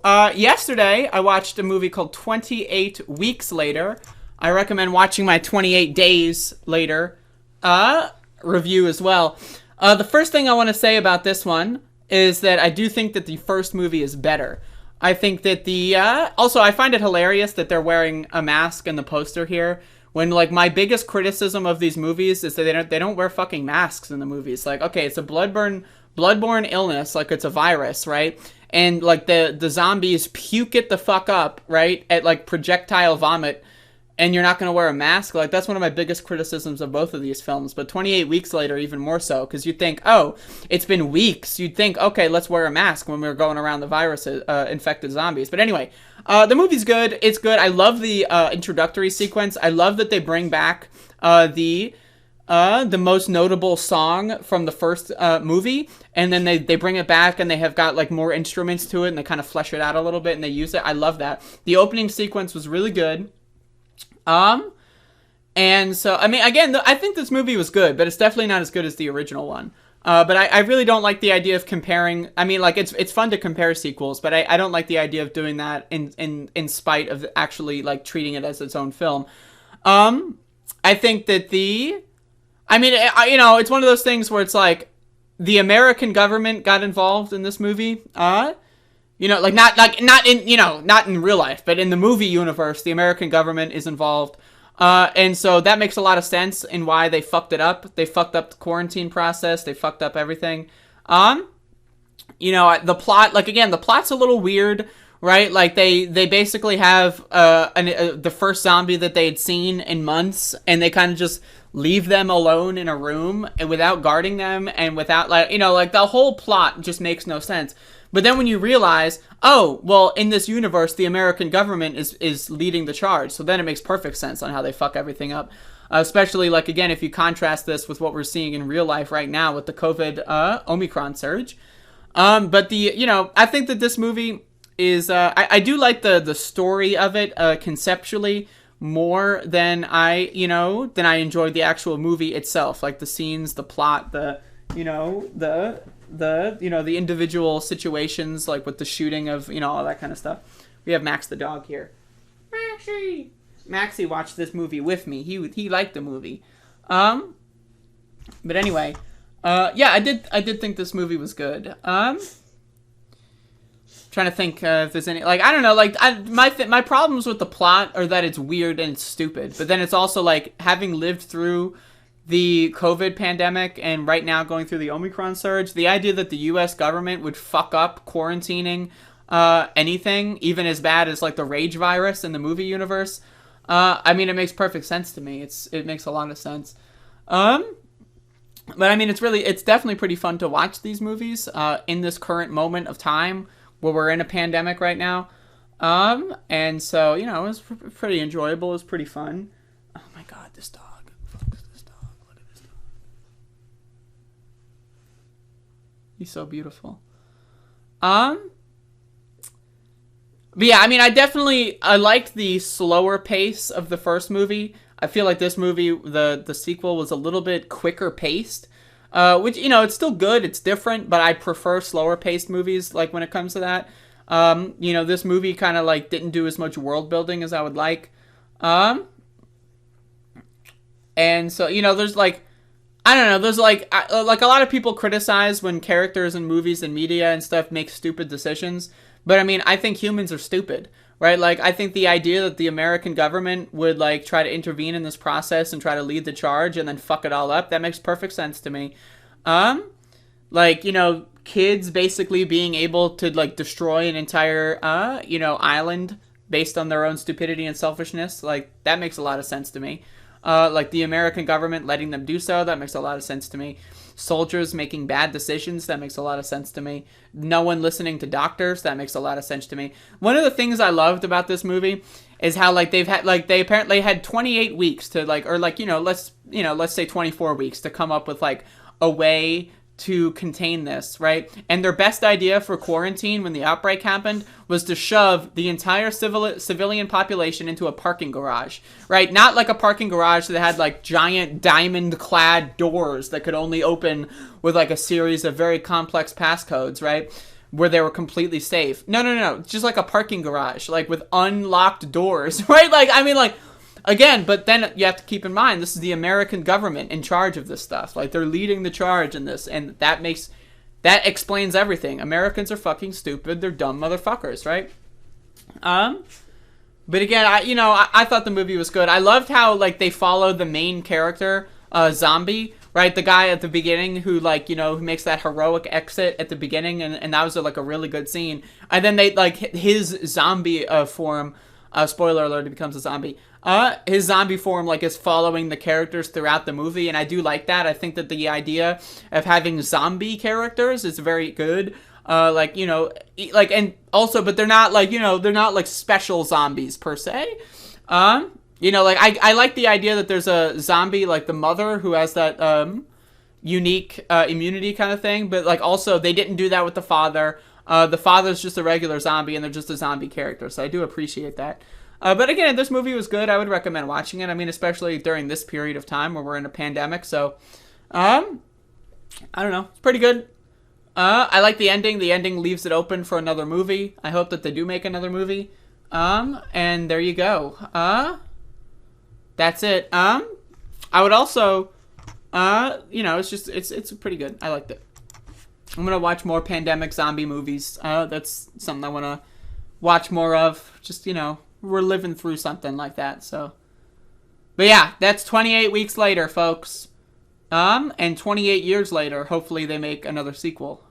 Yesterday I watched a movie called 28 Weeks Later. I recommend watching my 28 Days Later review as well. The first thing I want to say about this one is that I do think that the first movie is better. I think that also I find it hilarious that they're wearing a mask in the poster here, when like my biggest criticism of these movies is that they don't wear fucking masks in the movies. Like, okay, it's a bloodborne illness, like it's a virus, right? And like the zombies puke it the fuck up, right? At like projectile vomit, and you're not going to wear a mask. Like, that's one of my biggest criticisms of both of these films. But 28 Weeks Later, even more so, because you'd think, oh, it's been weeks. You'd think, okay, let's wear a mask when we're going around the virus infected zombies. But anyway, the movie's good. It's good. I love the introductory sequence. I love that they bring back the most notable song from the first movie, and then they bring it back, and they have got like more instruments to it, and they kind of flesh it out a little bit, and they use it. I love that. The opening sequence was really good. And so, I mean, again, I think this movie was good, but it's definitely not as good as the original one. But I really don't like the idea of comparing. I mean, like, it's fun to compare sequels, but I don't like the idea of doing that in spite of actually, like, treating it as its own film. I think that it's one of those things where it's like, the American government got involved in this movie. Not in real life, but in the movie universe, the American government is involved. And so that makes a lot of sense in why they fucked it up. They fucked up the quarantine process. They fucked up everything. The plot, like, again, the plot's a little weird, right? Like, they basically have the first zombie that they had seen in months, and they kind of just leave them alone in a room and without guarding them, and without, the whole plot just makes no sense. But then when you realize, oh, well, in this universe, the American government is leading the charge. So then it makes perfect sense on how they fuck everything up. Especially, like, again, if you contrast this with what we're seeing in real life right now with the COVID Omicron surge. But I think that this movie is, I do like the story of it conceptually more than I enjoyed the actual movie itself. Like the scenes, the plot, the individual situations, like with the shooting of, all that kind of stuff. We have Max the dog here. Maxie watched this movie with me. He liked the movie. But anyway, I did think this movie was good. Trying to think if there's any, like, I don't know, like, my problems with the plot are that it's weird and it's stupid, but then it's also like, having lived through the COVID pandemic and right now going through the Omicron surge, the idea that the U.S. government would fuck up quarantining anything, even as bad as like the rage virus in the movie universe, it makes perfect sense to me. It makes a lot of sense. But I mean, it's definitely pretty fun to watch these movies in this current moment of time where we're in a pandemic right now. And so, it was pretty enjoyable. It was pretty fun. Oh my God, this dog. He's so beautiful. But yeah, I mean, I liked the slower pace of the first movie. I feel like this movie, the sequel, was a little bit quicker paced. Which, it's still good, it's different, but I prefer slower paced movies, like, when it comes to that. This movie kind of, like, didn't do as much world building as I would like. And so, there's, like, I don't know, there's, like a lot of people criticize when characters in movies and media and stuff make stupid decisions. But, I mean, I think humans are stupid, right? Like, I think the idea that the American government would, like, try to intervene in this process and try to lead the charge and then fuck it all up, that makes perfect sense to me. Kids basically being able to, like, destroy an entire, island based on their own stupidity and selfishness, like, that makes a lot of sense to me. Like, the American government letting them do so, that makes a lot of sense to me. Soldiers making bad decisions, that makes a lot of sense to me. No one listening to doctors, that makes a lot of sense to me. One of the things I loved about this movie is how, like, they apparently had 28 weeks to, like, or, like, let's say 24 weeks to come up with, like, a way to contain this, right? And their best idea for quarantine when the outbreak happened was to shove the entire civilian population into a parking garage, right? Not like a parking garage that had, like, giant diamond-clad doors that could only open with, like, a series of very complex passcodes, right? where they were completely safe. No. It's just like a parking garage, like with unlocked doors, right? Like, I mean, like, again, but then you have to keep in mind, this is the American government in charge of this stuff. Like, they're leading the charge in this, and that explains everything. Americans are fucking stupid. They're dumb motherfuckers, right? But again, I thought the movie was good. I loved how, like, they followed the main character, Zombie, right? The guy at the beginning who, like, who makes that heroic exit at the beginning, and that was, like, a really good scene. And then they, like, his zombie form, spoiler alert, he becomes a zombie. His zombie form, like, is following the characters throughout the movie, and I do like that. I think that the idea of having zombie characters is very good. Like, and also, but they're not, like, they're not, like, special zombies, per se. Like, I like the idea that there's a zombie, like, the mother, who has that, unique, immunity kind of thing, but, like, also, they didn't do that with the father. The father's just a regular zombie, and they're just a zombie character, so I do appreciate that. But again, this movie was good. I would recommend watching it. I mean, especially during this period of time where we're in a pandemic, so, I don't know. It's pretty good. I like the ending. The ending leaves it open for another movie. I hope that they do make another movie. And there you go. That's it. I would also, it's pretty good. I liked it. I'm gonna watch more pandemic zombie movies. That's something I want to watch more of. Just, we're living through something like that, so. But yeah, that's 28 weeks later, folks. And 28 years later, hopefully they make another sequel.